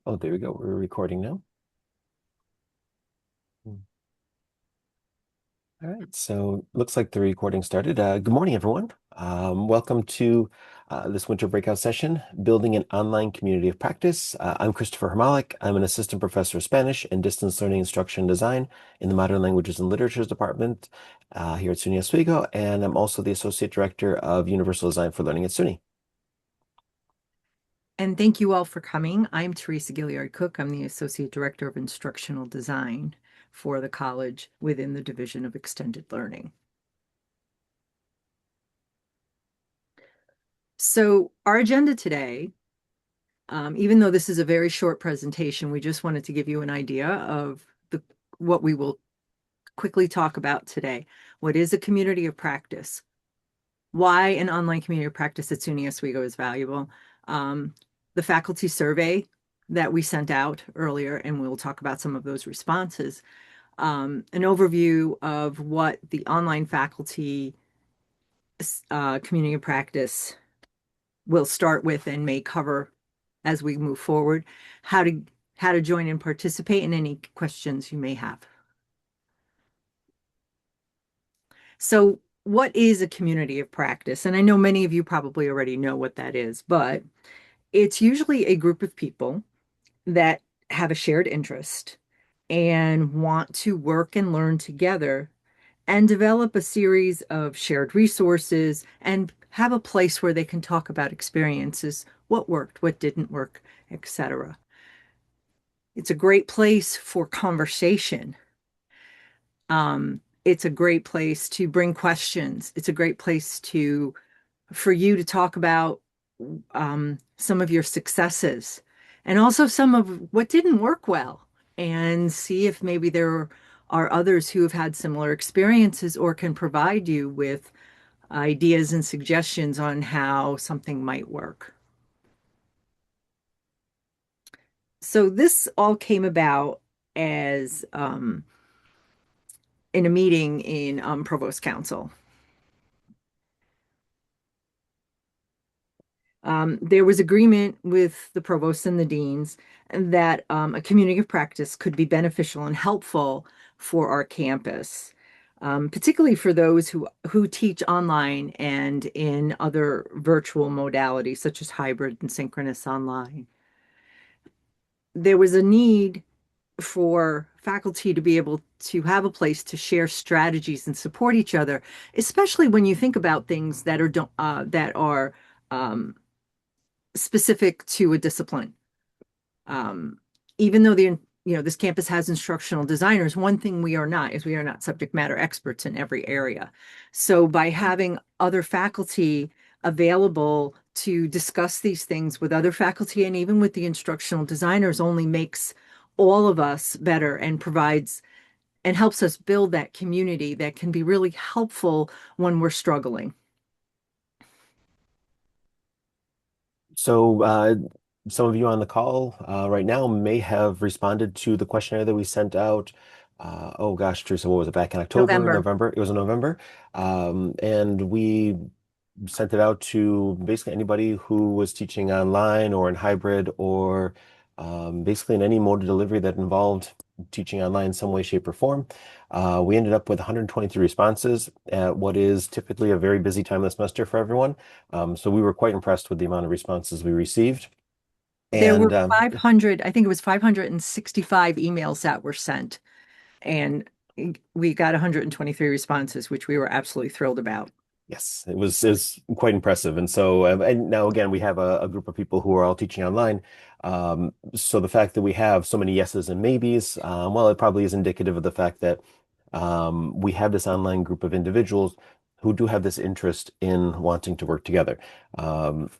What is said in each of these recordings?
Oh, there we go. We're recording now. All right, so looks like the recording started. Good morning, everyone. Welcome to this winter breakout session, Building an Online Community of Practice. I'm Christopher Hromalik. I'm an assistant professor of Spanish and distance learning instruction and design in the Modern Languages and Literatures Department here at SUNY Oswego, and I'm also the associate director of Universal Design for Learning at SUNY. And thank you all for coming. I'm Theresa Gilliard-Cook. I'm the Associate Director of Instructional Design for the college within the Division of Extended Learning. So our agenda today, even though this is a very short presentation, we just wanted to give you an idea of what we will quickly talk about today. What is a community of practice? Why an online community of practice at SUNY Oswego is valuable. The faculty survey that we sent out earlier, and we'll talk about some of those responses. An overview of what the online faculty community of practice will start with and may cover as we move forward, how to join and participate, and any questions you may have. So what is a community of practice? And I know many of you probably already know what that is, but it's usually a group of people that have a shared interest and want to work and learn together and develop a series of shared resources and have a place where they can talk about experiences, what worked, what didn't work, etc. It's a great place for conversation. It's a great place to bring questions. It's a great place for you to talk about some of your successes and also some of what didn't work well, and see if maybe there are others who have had similar experiences or can provide you with ideas and suggestions on how something might work. So this all came about as in a meeting in Provost Council. There was agreement with the provosts and the deans that a community of practice could be beneficial and helpful for our campus, particularly for those who teach online and in other virtual modalities such as hybrid and synchronous online. There was a need for faculty to be able to have a place to share strategies and support each other, especially when you think about things that are specific to a discipline. Even though this campus has instructional designers, one thing we are not is we are not subject matter experts in every area. So by having other faculty available to discuss these things with other faculty and even with the instructional designers only makes all of us better and provides and helps us build that community that can be really helpful when we're struggling. So some of you on the call right now may have responded to the questionnaire that we sent out. Oh gosh, Teresa, what was it, back in October, November. November? It was in November. And we sent it out to basically anybody who was teaching online or in hybrid or basically in any mode of delivery that involved teaching online in some way, shape, or form. We ended up with 123 responses at what is typically a very busy time of the semester for everyone. So we were quite impressed with the amount of responses we received. There were And 500, I think it was 565 emails that were sent, and we got 123 responses, which we were absolutely thrilled about. yes, it was quite impressive. And so, and now again, we have a group of people who are all teaching online. So the fact that we have so many yeses and maybes, well, it probably is indicative of the fact that we have this online group of individuals who do have this interest in wanting to work together.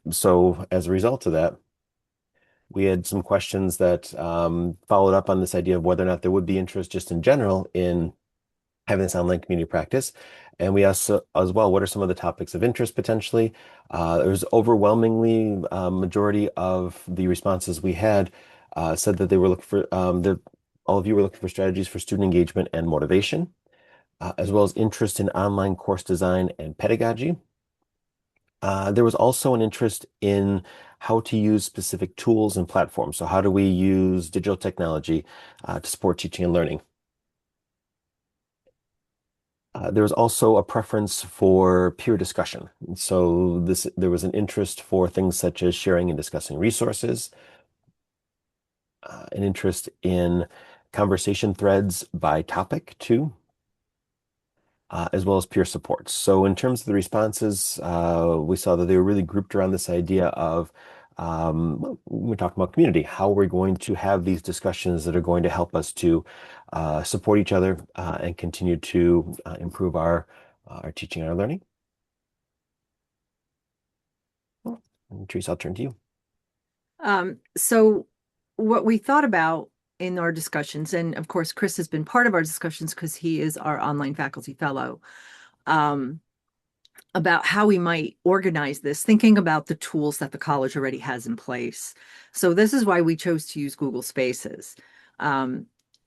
So as a result of that, we had some questions that followed up on this idea of whether or not there would be interest just in general in having this online community practice. And we asked as well, what are some of the topics of interest potentially? There's overwhelmingly majority of the responses we had said that they were looking for, all of you were looking for strategies for student engagement and motivation, as well as interest in online course design and pedagogy. There was also an interest in how to use specific tools and platforms. So how do we use digital technology to support teaching and learning? There was also a preference for peer discussion. And so there was an interest for things such as sharing and discussing resources, an interest in conversation threads by topic too, as well as peer support. So in terms of the responses, we saw that they were really grouped around this idea of well, we're talking about community. How we're going to have these discussions that are going to help us to support each other and continue to improve our teaching and our learning. Well, and Theresa, I'll turn to you. So what we thought about in our discussions, and of course, Chris has been part of our discussions because he is our online faculty fellow, um, about how we might organize this, thinking about the tools that the college already has in place. So this is why we chose to use Google Spaces.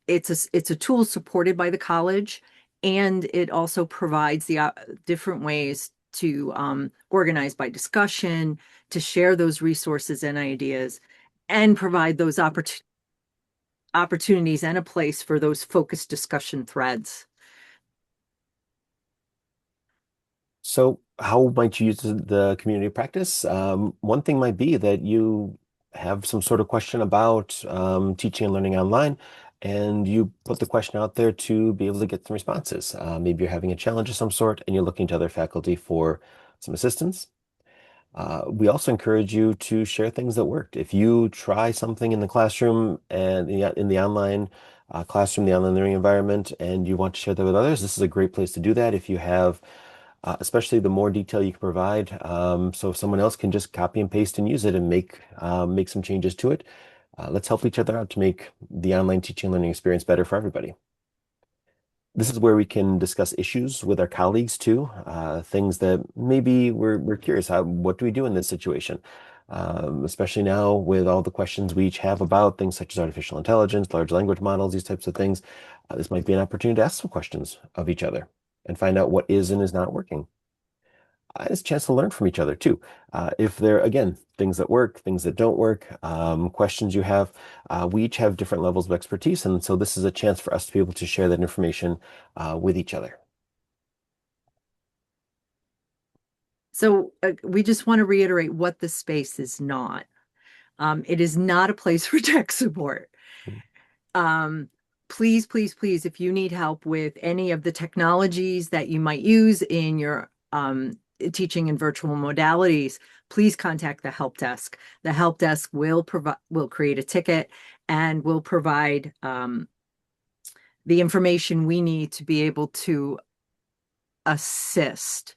It's a tool supported by the college, and it also provides the different ways to organize by discussion, to share those resources and ideas, and provide those opportunities and a place for those focused discussion threads. So how might you use the community practice? One thing might be that you have some sort of question about teaching and learning online, and you put the question out there to be able to get some responses. Maybe you're having a challenge of some sort, and you're looking to other faculty for some assistance. We also encourage you to share things that worked. If you try something in the classroom and in the online classroom, the online learning environment, and you want to share that with others, this is a great place to do that. If you have especially the more detail you can provide. So if someone else can just copy and paste and use it and make some changes to it. Let's help each other out to make the online teaching and learning experience better for everybody. This is where we can discuss issues with our colleagues too, things that maybe we're curious, what do we do in this situation? Especially now with all the questions we each have about things such as artificial intelligence, large language models, these types of things. This might be an opportunity to ask some questions of each other and find out what is and is not working. It's a chance to learn from each other too. If there, again, things that work, things that don't work, questions you have, we each have different levels of expertise. And so this is a chance for us to be able to share that information with each other. So we just want to reiterate what the space is not. It is not a place for tech support. Um, Please, please, please, if you need help with any of the technologies that you might use in your teaching in virtual modalities, please contact the help desk. The help desk will create a ticket and will provide the information we need to be able to assist.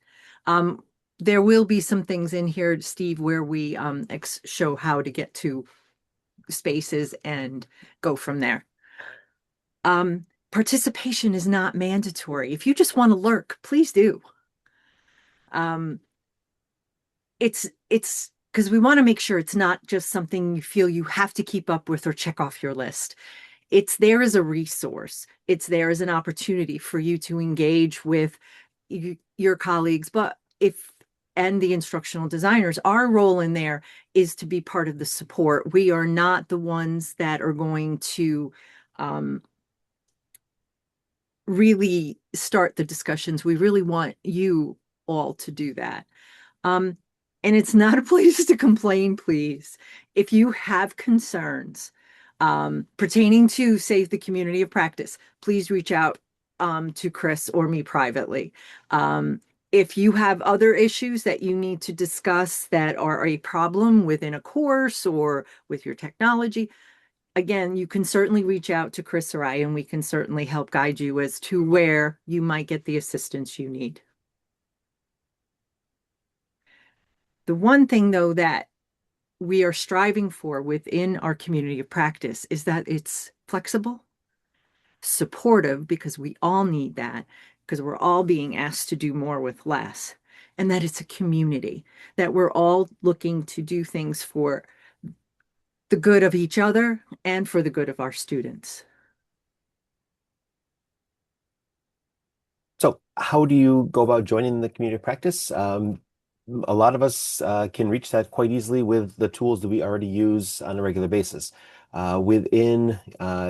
There will be some things in here, Steve, where we show how to get to spaces and go from there. Participation is not mandatory. If you just want to lurk, please do. It's because we want to make sure it's not just something you feel you have to keep up with or check off your list. It's there as a resource. It's there as an opportunity for you to engage with your colleagues, but and the instructional designers, our role in there is to be part of the support. We are not the ones that are going to really start the discussions. We really want you all to do that. And it's not a place to complain, please. If you have concerns pertaining to, say, the community of practice, please reach out to Chris or me privately. If you have other issues that you need to discuss that are a problem within a course or with your technology, again, you can certainly reach out to Chris or I, and we can certainly help guide you as to where you might get the assistance you need. The one thing, though, that we are striving for within our community of practice is that it's flexible, supportive, because we all need that, because we're all being asked to do more with less, and that it's a community, that we're all looking to do things for the good of each other and for the good of our students. So how do you go about joining the community of practice? A lot of us can reach that quite easily with the tools that we already use on a regular basis. Within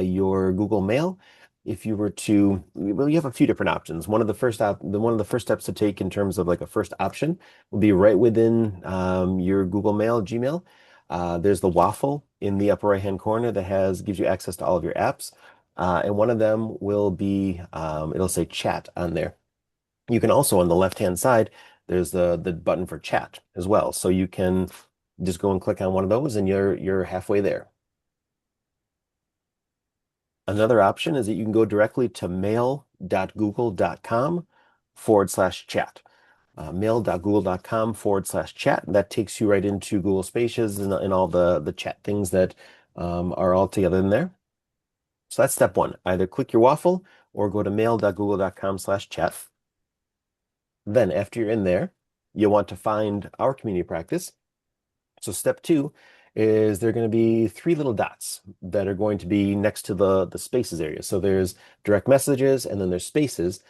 your Google Mail, if you were to, well, you have a few different options. One of the first steps to take in terms of like a first option will be right within your Google Mail, Gmail. There's the waffle in the upper right-hand corner that gives you access to all of your apps. And one of them will be, it'll say chat on there. You can also, on the left-hand side, there's the button for chat as well. So you can just go and click on one of those and you're halfway there. Another option is that you can go directly to mail.google.com/chat. Mail.google.com/chat. That takes you right into Google Spaces and all the chat things that are all together in there. So that's step one. Either click your waffle or go to mail.google.com/chat. Then after you're in there, you'll want to find our community practice. So step two is there are going to be three little dots that are going to be next to the spaces area. So there's direct messages and then there's spaces.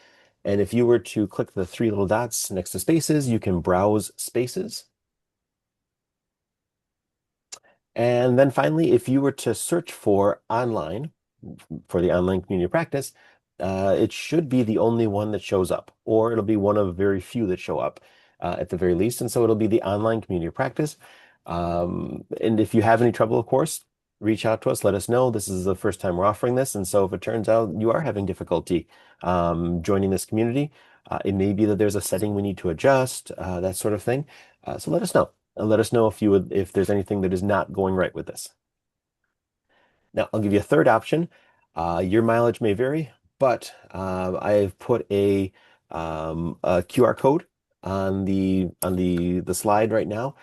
And if you were to click the three little dots next to spaces, you can browse spaces. And then finally, if you were to search for online, for the online community practice, it should be the only one that shows up, or it'll be one of very few that show up at the very least. And so it'll be the online community practice. And if you have any trouble, of course, reach out to us, let us know. This is the first time we're offering this. And so if it turns out you are having difficulty joining this community, it may be that there's a setting we need to adjust, that sort of thing. So let us know. And let us know if there's anything that is not going right with this. Now, I'll give you a third option. Your mileage may vary, but I've put a QR code on the slide right now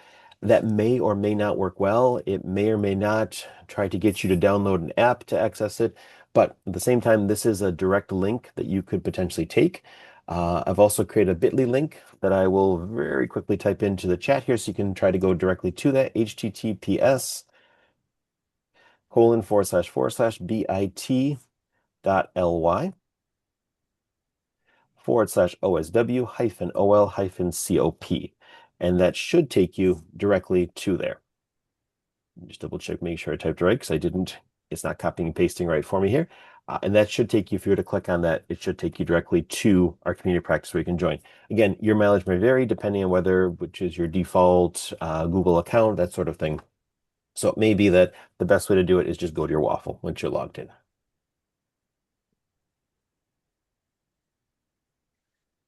that may or may not work well. It may or may not try to get you to download an app to access it, but at the same time, this is a direct link that you could potentially take. I've also created a bit.ly link that I will very quickly type into the chat here so you can try to go directly to that, https://bit.ly/OSW-OL-COP. And that should take you directly to there. Just double check, make sure I typed right because it's not copying and pasting right for me here. And that should take you, if you were to click on that, it should take you directly to our community practice where you can join. Again, your mileage may vary depending on which is your default Google account, that sort of thing. So it may be that the best way to do it is just go to your waffle once you're logged in.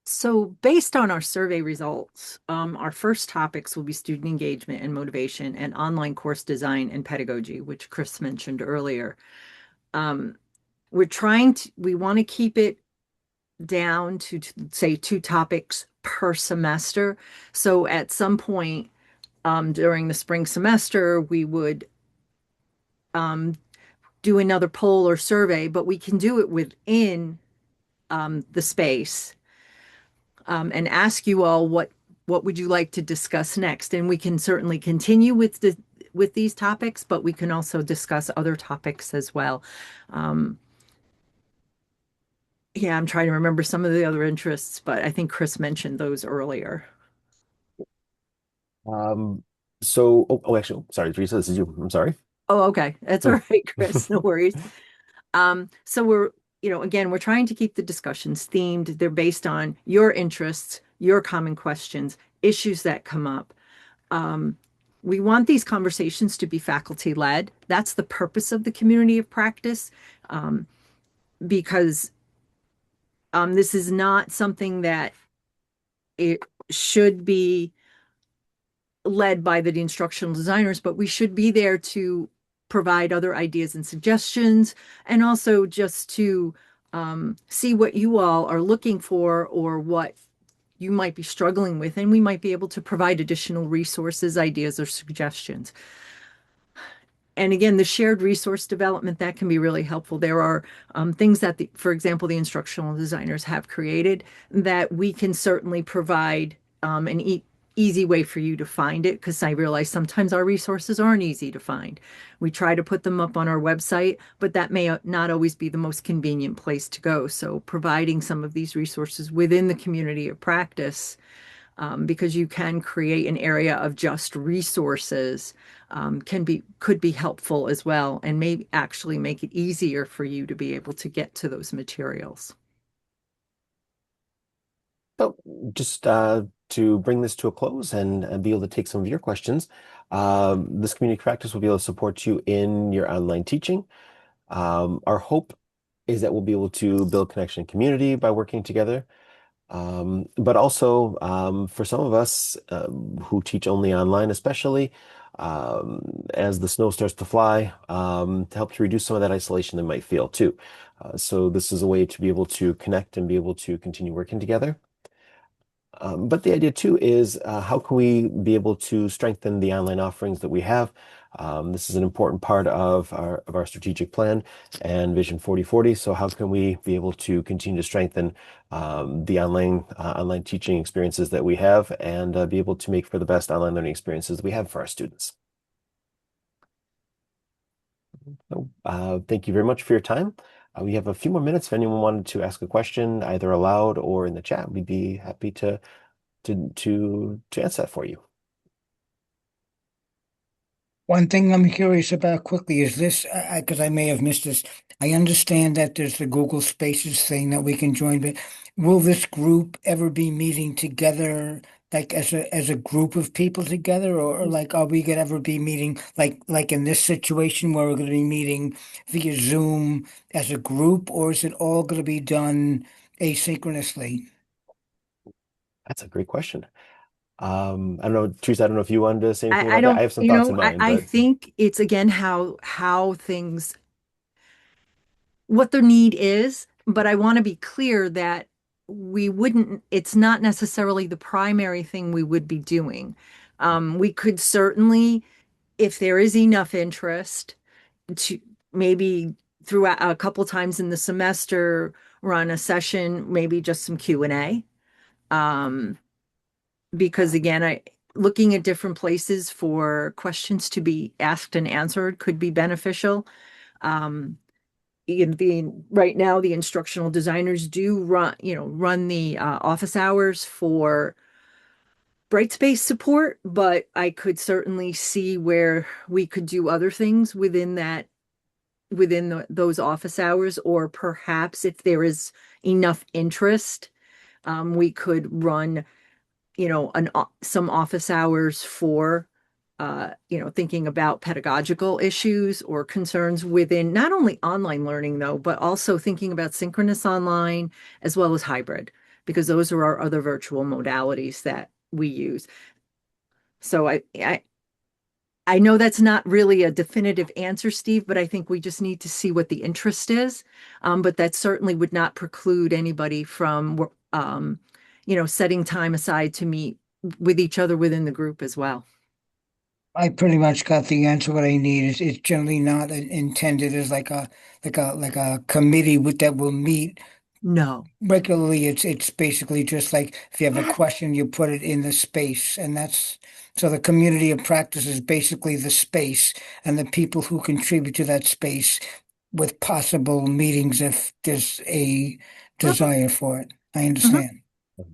So based on our survey results, our first topics will be student engagement and motivation and online course design and pedagogy, which Chris mentioned earlier. We want to keep it down to say 2 topics per semester. So at some point during the spring semester, we would do another poll or survey, but we can do it within the space and ask you all what would you like to discuss next, and we can certainly continue with these topics, but we can also discuss other topics as well. Yeah, I'm trying to remember some of the other interests, but I think Chris mentioned those earlier. Um, actually, sorry, Theresa, this is you. I'm sorry. Oh, okay. That's all right, Chris. No worries. So again, we're trying to keep the discussions themed. They're based on your interests, your common questions, issues that come up. We want these conversations to be faculty led. That's the purpose of the community of practice, because this is not something that it should be led by the instructional designers, but we should be there to provide other ideas and suggestions, and also just to see what you all are looking for or what you might be struggling with, and we might be able to provide additional resources, ideas, or suggestions. And again, the shared resource development, that can be really helpful. There are things that, for example, the instructional designers have created that we can certainly provide an easy way for you to find it, because I realize sometimes our resources aren't easy to find. We try to put them up on our website, but that may not always be the most convenient place to go. So providing some of these resources within the community of practice because you can create an area of just resources, could be helpful as well, and may actually make it easier for you to be able to get to those materials. So just to bring this to a close and be able to take some of your questions, this community practice will be able to support you in your online teaching. Our hope is that we'll be able to build connection and community by working together. But also for some of us who teach only online, especially as the snow starts to fly, to help to reduce some of that isolation they might feel too. So this is a way to be able to connect and be able to continue working together. But the idea too is how can we be able to strengthen the online offerings that we have? This is an important part of our strategic plan and Vision 4040. So how can we be able to continue to strengthen the online teaching experiences that we have and be able to make for the best online learning experiences we have for our students? So thank you very much for your time. We have a few more minutes. If anyone wanted to ask a question, either aloud or in the chat, we'd be happy to answer that for you. One thing I'm curious about quickly is this, because I may have missed this. I understand that there's the Google Spaces thing that we can join, but will this group ever be meeting together, like as a group of people together, or like are we gonna ever be meeting like in this situation where we're gonna be meeting via Zoom as a group, or is it all gonna be done asynchronously? That's a great question. I don't know, Teresa, I don't know if you wanted to say anything I about that. I don't, have some thoughts in mind, I but think it's again how things, what their need is, but I want to be clear that we wouldn't, it's not necessarily the primary thing we would be doing. We could certainly, if there is enough interest, to maybe throughout a couple times in the semester run a session, maybe just some Q&A. Um, because again, I looking at different places for questions to be asked and answered could be beneficial. Um, right now the instructional designers do run the office hours for Brightspace support, but I could certainly see where we could do other things those office hours, or perhaps if there is enough interest, we could run some office hours for thinking about pedagogical issues or concerns within not only online learning though, but also thinking about synchronous online as well as hybrid, because those are our other virtual modalities that we use. So I know that's not really a definitive answer, Steve, but I think we just need to see what the interest is. But that certainly would not preclude anybody from, setting time aside to meet with each other within the group as well. I pretty much got the answer what I need. It's generally not intended as like a committee that will meet No. regularly. It's basically just like if you have a question, you put it in the space, and that's so the community of practice is basically the space and the people who contribute to that space with possible meetings if there's a desire for it. I Mhm. understand.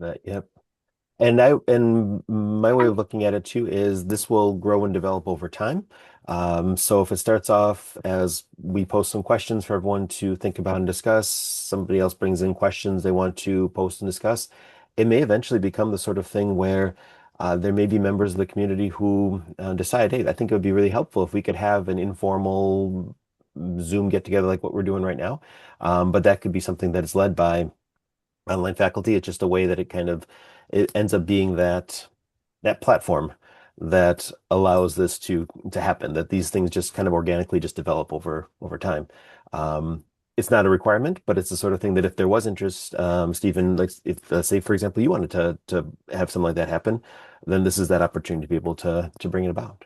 that, yep. And my way of looking at it too is this will grow and develop over time. So if it starts off as we post some questions for everyone to think about and discuss, somebody else brings in questions they want to post and discuss, it may eventually become the sort of thing where there may be members of the community who decide, hey, I think it would be really helpful if we could have an informal Zoom get together like what we're doing right now. But that could be something that is led by online faculty. It's just a way that it ends up being that platform that allows this to happen, that these things just kind of organically just develop over time. It's not a requirement, but it's the sort of thing that if there was interest, Stephen, like if say for example you wanted to have something like that happen, then this is that opportunity to be able to bring it about.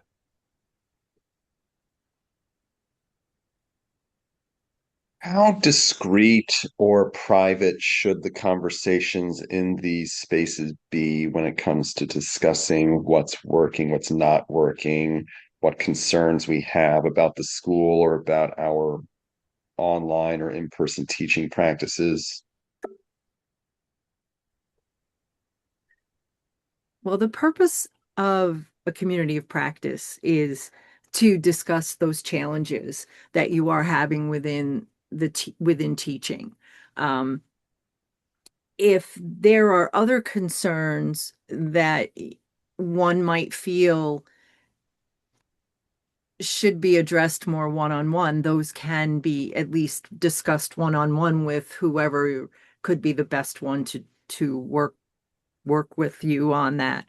How discreet or private should the conversations in these spaces be when it comes to discussing what's working, what's not working, what concerns we have about the school or about our online or in-person teaching practices? Well, the purpose of a community of practice is to discuss those challenges that you are having within teaching. Um, if there are other concerns that one might feel should be addressed more one-on-one, those can be at least discussed one-on-one with whoever could be the best one to work with you on that.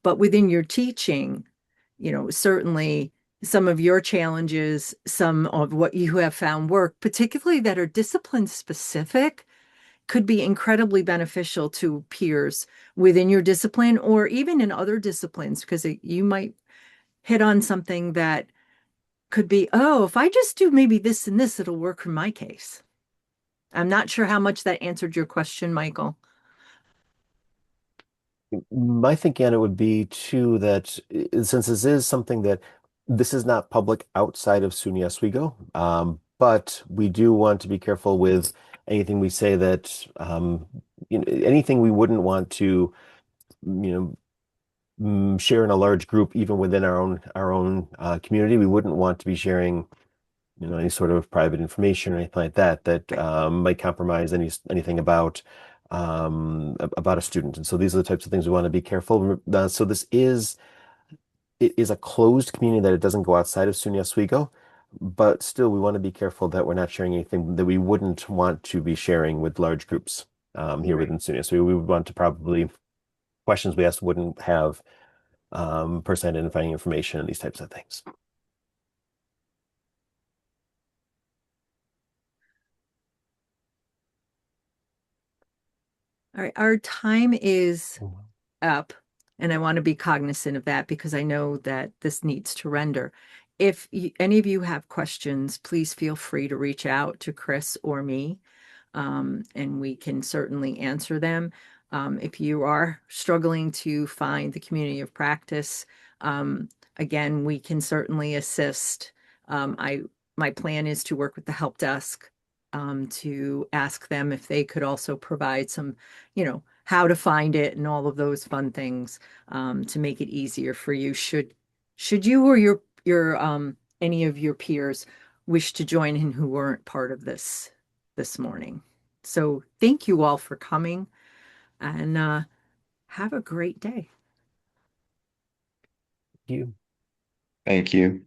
But within your teaching, certainly some of your challenges, some of what you have found work, particularly that are discipline specific, could be incredibly beneficial to peers within your discipline or even in other disciplines, because you might hit on something that could be, oh, if I just do maybe this and this, it'll work in my case. I'm not sure how much that answered your question, Michael. My thinking on it would be too that since this is something that this is not public outside of SUNY Oswego, but we do want to be careful with anything we say that anything we wouldn't want to share in a large group, even within our own community. We wouldn't want to be sharing any sort of private information or anything like that that might compromise anything about a student. And so these are the types of things we want to be careful. So it is a closed community that it doesn't go outside of SUNY Oswego, but still we want to be careful that we're not sharing anything that we wouldn't want to be sharing with large groups here Right. within SUNY. So we would want to probably questions we asked wouldn't have person identifying information and these types of things. All right, our time is up, and I want to be cognizant of that because I know that this needs to render. If any of you have questions, please feel free to reach out to Chris or me, and we can certainly answer them. If you are struggling to find the community of practice, again, we can certainly assist. My plan is to work with the help desk to ask them if they could also provide some, how to find it and all of those fun things to make it easier for you. Should you or your any of your peers wish to join in who weren't part of this morning. So thank you all for coming and have a great day. You. Thank you.